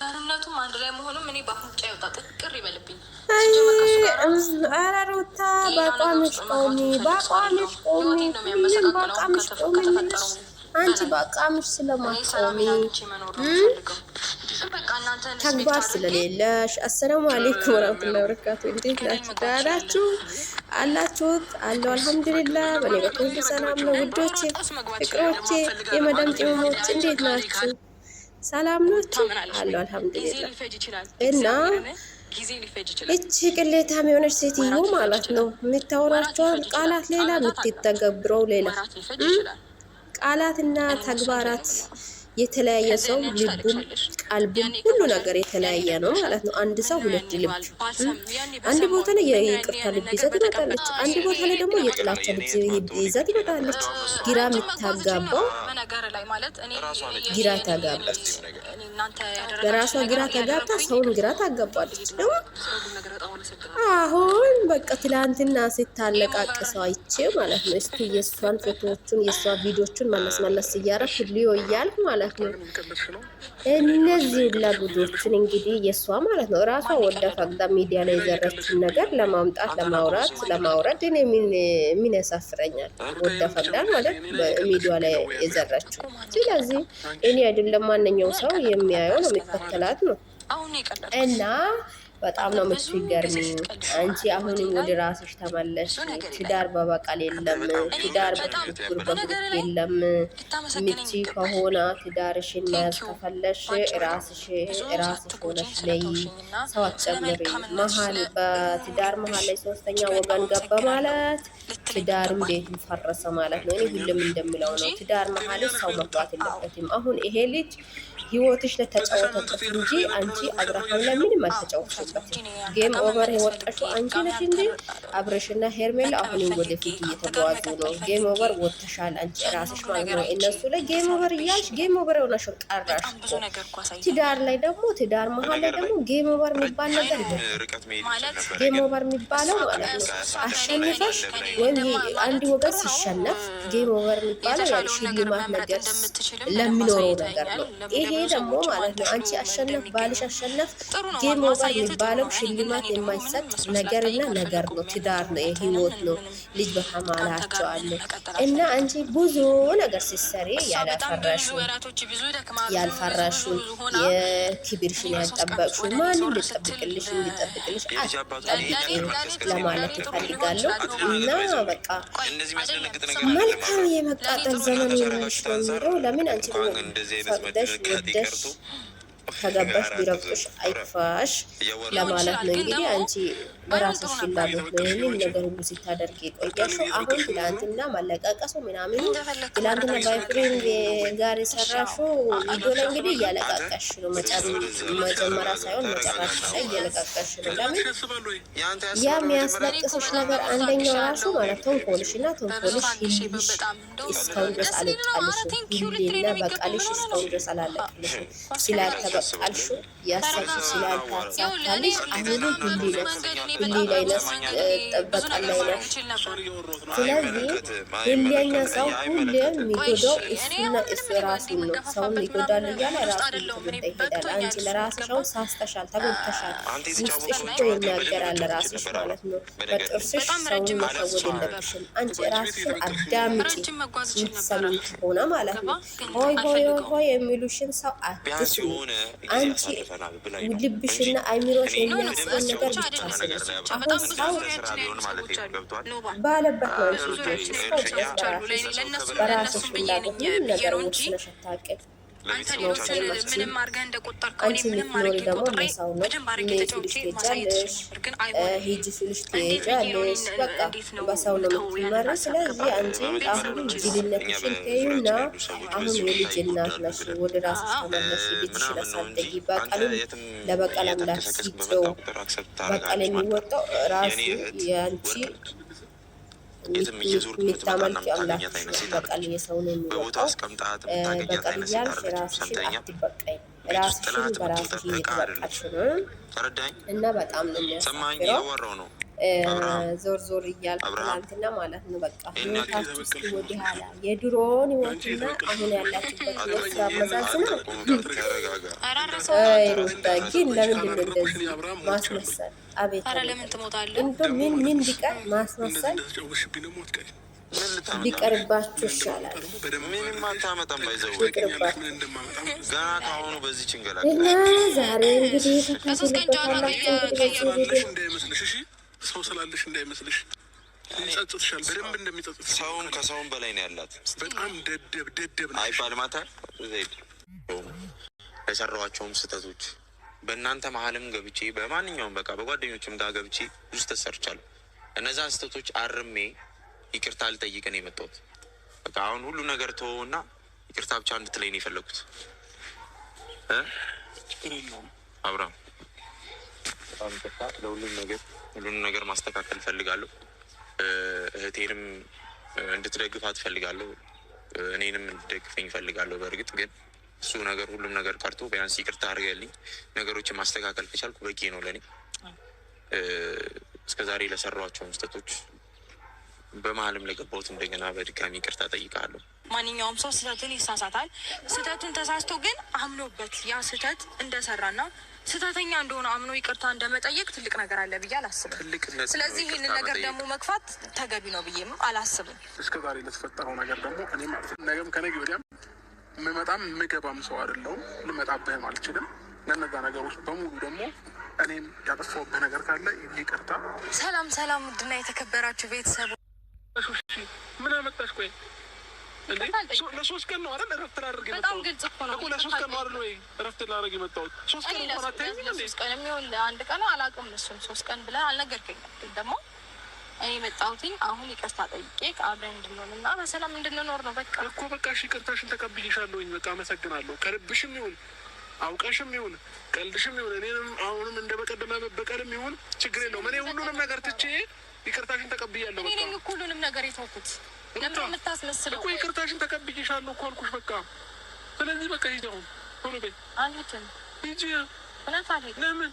ጋርነቱም አንድ ላይ መሆኑም እኔ በአፍንጫ ይወጣ ጥቅር ይበልብኝ። ኧረ ሩታ በአቋምሽ ቆሚ፣ በአቋምሽ ቆሚ፣ ሁሉም በአቋምሽ ቆሚ የምልሽ አንቺ በአቋምሽ ስለማትቆሚ ተግባር ስለሌለሽ። አሰላሙ አለይኩም ወራህመቱላሂ ወበረካቱ። እንዴት ናችሁ? ደህና ናችሁ አላችሁት? አለሁ አልሐምዱሊላህ። በእኔ በኩል ሰላም ነው ውዶቼ፣ ፍቅሮቼ፣ የመዳም ቅመሞች እንዴት ናችሁ? ሰላም ናችሁ? አለሁ አልሐምዱሊላህ። እና እቺ ቅሌታም የሆነች ሴትዮ ማለት ነው የምታወራቸውን ቃላት ሌላ የምትተገብረው ሌላ ቃላትና ተግባራት የተለያየ ሰው ልቡም ቀልቡም ሁሉ ነገር የተለያየ ነው ማለት ነው። አንድ ሰው ሁለት ልብ፣ አንድ ቦታ ላይ የይቅርታ ልብ ይዘት ትመጣለች፣ አንድ ቦታ ላይ ደግሞ የጥላቻ ልብ ይዘት ትመጣለች። ግራ የምታጋባው ግራ ታጋባች፣ በራሷ ግራ ተጋብታ ሰውን ግራ ታጋባለች። አሁን በቃ ትላንትና ስታለቃቅሰው አይቼ ማለት ነው። እስቲ የእሷን ፎቶዎቹን የእሷ ቪዲዮቹን መለስ እያረፍ ልዮ እያልኩ ማለት ነው። እነዚህ ሁላ ጉዶችን እንግዲህ የእሷ ማለት ነው ራሷ ወደ ፈቅዳ ሚዲያ ላይ የዘረችን ነገር ለማምጣት ለማውረድ እኔ ምን ያሳፍረኛል? ወደ ፈቅዳ ማለት ሚዲያ ላይ የዘረችው። ስለዚህ እኔ አይደለም ማንኛውም ሰው የሚያየው ነው የሚከተላት ነው እና በጣም ነው የምትገርሚ። አንቺ አሁንም ወደ ራስሽ ተመለሽ። ትዳር በበቀል የለም፣ ትዳር በፍቅር በፍቅር የለም። ምቺ ከሆነ ትዳርሽን መያዝ ከፈለሽ ራስሽ ሆነሽ ነይ፣ ሰው አትጨምሪ። በትዳር መሀል ላይ ሶስተኛ ወገን ገባ ማለት ትዳርም ቤቱን ፈረሰ ማለት ነው። እኔ ሁሉም እንደምለው ነው ትዳር መሀል ሰው መግባት የለበትም። አሁን ይሄ ልጅ ህይወትሽ ለተጫወተበት እንጂ አንቺ አብርሃም ላይ ምንም አልተጫወተበትም። ጌም ኦቨር የወጣሽው አንቺ ነሽ እንጂ አብርሽና ሄርሜላ አሁንም ወደፊት እየተጓዙ ነው። ጌም ኦቨር ወጥተሻል አንቺ ራስሽ ማለት ነው። እነሱ ላይ ጌም ኦቨር እያልሽ ጌም ኦቨር የሆነሽ ቀራሽ እኮ። ትዳር ላይ ደግሞ ትዳር መሀል ላይ ደግሞ ጌም ኦቨር የሚባል ነገር ይላል። ጌም ኦቨር የሚባለው ማለት ነው አሸንፈሽ ወይም አንድ ወገን ሲሸነፍ ጌም ኦቨር የሚባለው ያው ሽልማት ነገር ለሚኖረው ነገር ነው። ይሄ ደግሞ ማለት ነው አንቺ አሸነፍ ባልሽ አሸነፍ ጌም ኦቨር የሚባለው ሽልማት የማይሰጥ ነገርና ነገር ነው። ትዳር ነው፣ የህይወት ነው። ልጅ በተማላቸው አለ እና አንቺ ብዙ ነገር ሲሰሪ ያልፈራሽው የክብርሽን ያልጠበቅሽው ማንም ልጠብቅልሽ እንዲጠብቅልሽ አትጠብቂ ለማለት ይፈልጋለሁ። እና በቃ መልካም የመቃጠል ዘመን ይሆንሽ ነው የሚለው። ለምን አንቺ ፈቅደሽ ወደሽ ከገባሽ ቢረግጦሽ አይክፋሽ ለማለት ነው። እንግዲህ አንቺ በራስሽ ፍላጎት ነው ይህንን ነገር ሁሉ ሲታደርግ የቆየሽው። አሁን ትላንትና ማለቃቀሱ ምናምኑ ትላንትና ባይፍሬንድ ጋር የሰራሽው ቪዲዮ ላይ እንግዲህ እያለቃቀሽ ነው። መጀመሪያ ሳይሆን መጨረሻ ላይ እያለቃቀሽ ነው። ለምን ያ የሚያስለቅስሽ ነገር አንደኛው ራሱ ማለት ተንኮልሽ እና ተንኮልሽ ህልብሽ እስካሁን ድረስ አልጣልሽም። ህልና በቃልሽ እስካሁን ድረስ አላለቅልሽም ስላልተበቃልሹ ያሰብሽ ስላልታሳካልሽ አሁንም ሁሌ ላይ ነስ በቃል ላይ ነሽ። ስለዚህ ሁሌኛ ሰው ሁሌም የሚጎዳው እሱና እሱ ራሱን ነው። ሰውን ይጎዳል እያለ ራሱን ተጎዳ ይሄዳል። አንቺ ለራስሽ አሁን ሳስተሻል፣ ተጎድተሻል። ውስጥሽ እኮ ይናገራል ራስሽ ማለት ነው። በጥርስሽ ሰውን መሸወድ የለብሽም። አንቺ ራስሽን አዳምጪ የምትሰሚ ከሆነ ማለት ነው። ሆይ ሆይ ሆይ የሚሉሽን ሰው አትስሚ። አንቺ ልብሽና አይምሮሽ የሚያስበን ነገር ብቻ ስለሽ አሁን ሰው ባለበት ነው ልጆች በራስሽ ፍላጎት ምንም ነገር ወስነሽ አታውቂም። አንቺ የምትኖሪ ደግሞ ለሰው ነው። ሲልሽ ትሄጃለሽ፣ ሂጂ ሲልሽ ትሄጃለሽ። በቃ በሰው ነው የምትመሪ። ስለዚህ አንቺ አሁን ጅልነትሽን ተይና አሁን የልጅ እናት ነሽ። ወደ ራስሽ ተመለሽ፣ ልጅሽን አሳደጊ። በቀልም ለበቀል አምላክ ሲጮው በቀል የሚወጣው ራሱ የአንቺ የሚታመልክ አምላክ በቀል የሰውን የሚወጣው በቀል እያልሽ ራስሽን አትበቀይ። ራስሽን በራስሽ እየተበቃሽ ነው እና በጣም ነው የሚያሳፍረው። ዞር ዞር እያልኩ ትናንትና ማለት ነው። በቃ ህይወታችሁ እስኪ ወደ ኋላ የድሮውን ህይወትና አሁን ያላችሁበት ህይወት ሲያመዛዝነው ሩታ ግን ለምንድን ነው እንደዚህ ማስመሰል? አቤት እንዶ ምን ቢቀር ማስመሰል ቢቀርባችሁ ይሻላል። እና ዛሬ እንግዲህ ተካፍሉበታላችሁ። ሰው ስላለሽ እንዳይመስልሽ ይጸጽትሻል። በደንብ እንደሚጸጽት ሰውን ከሰውን በላይ ነው ያላት። በጣም ደደብ አይባል ማታ የሰራኋቸውም ስህተቶች በእናንተ መሀልም ገብቼ በማንኛውም በቃ በጓደኞችም ጋር ገብቼ ብዙ ተሰርቻለሁ። እነዛን ስህተቶች አርሜ ይቅርታ ልጠይቅን የመጣሁት በቃ አሁን ሁሉ ነገር ተወውና ይቅርታ ብቻ እንድትለኝ ነው የፈለኩት። አብርሃም በጣም ይቅርታ ለሁሉም ነገር ማስተካከል ፈልጋለሁ። እህቴንም እንድትደግፋት ፈልጋለሁ። እኔንም እንድትደግፈኝ ፈልጋለሁ። በእርግጥ ግን እሱ ነገር ሁሉም ነገር ቀርቶ ቢያንስ ይቅርታ አድርገልኝ ነገሮችን ማስተካከል ከቻልኩ በቂ ነው ለእኔ። እስከዛሬ ለሰሯቸውን ስህተቶች በመሀልም ለገባሁት እንደገና በድጋሚ ይቅርታ ጠይቃለሁ። ማንኛውም ሰው ስህተትን ይሳሳታል። ስህተቱን ተሳስቶ ግን አምኖበት ያ ስህተት እንደሰራና ስህተተኛ እንደሆነ አምኖ ይቅርታ እንደመጠየቅ ትልቅ ነገር አለ ብዬ አላስብም። ስለዚህ ይህንን ነገር ደግሞ መግፋት ተገቢ ነው ብዬም አላስብም። እስከዛሬ ለተፈጠረው ነገር ደግሞ እኔም ነገም ከነገ ወዲያም የምመጣም የምገባም ሰው አይደለሁም። ልመጣብህም አልችልም። ለነዛ ነገሮች በሙሉ ደግሞ እኔም ያጠፋሁብህ ነገር ካለ ይቅርታ። ሰላም ውድና የተከበራችሁ ቤተሰቡ ምን አመጣሽ? ቆይ ለሶስት ቀን ነው አይደል እረፍት ላደርግ የመጣሁት? በጣም ግልጽ እኮ ነው። ለሶስት ቀን ነው አይደል ወይ እረፍት ላደርግ የመጣሁት? ሶስት ቀን እንኳን አታይም እንዴ? ሶስት ቀን የሚሆን አንድ ቀን አላውቅም። እሱን ሶስት ቀን ብለህ አልነገርከኝም። ግን ደግሞ እኔ የመጣሁትኝ አሁን ይቅርታ ጠይቄ አብረን እንድንሆንና በሰላም እንድንኖር ነው። በቃ እኮ በቃ እሺ፣ ይቅርታሽን ተቀብዬሻለሁኝ። በቃ አመሰግናለሁ። ከልብሽም ይሁን አውቀሽም ይሁን ቀልድሽም ይሁን እኔንም አሁንም እንደ በቀደም በቀልም ይሁን ችግር የለውም። እኔ ሁሉንም ነገር ትቼ ይቅርታሽን ተቀብያለሁ። በቃ እኔ ሁሉንም ነገር የተውኩት ለምን የምታስመስለው? እኮ ይቅርታሽን ተቀብዬሻለሁ እኮ አልኩሽ። በቃ ስለዚህ በቃ ሂጂ አሁን ቶሎ በይ። አልሄድም። ሂጂ። እውነት አልሄድም። ለምን?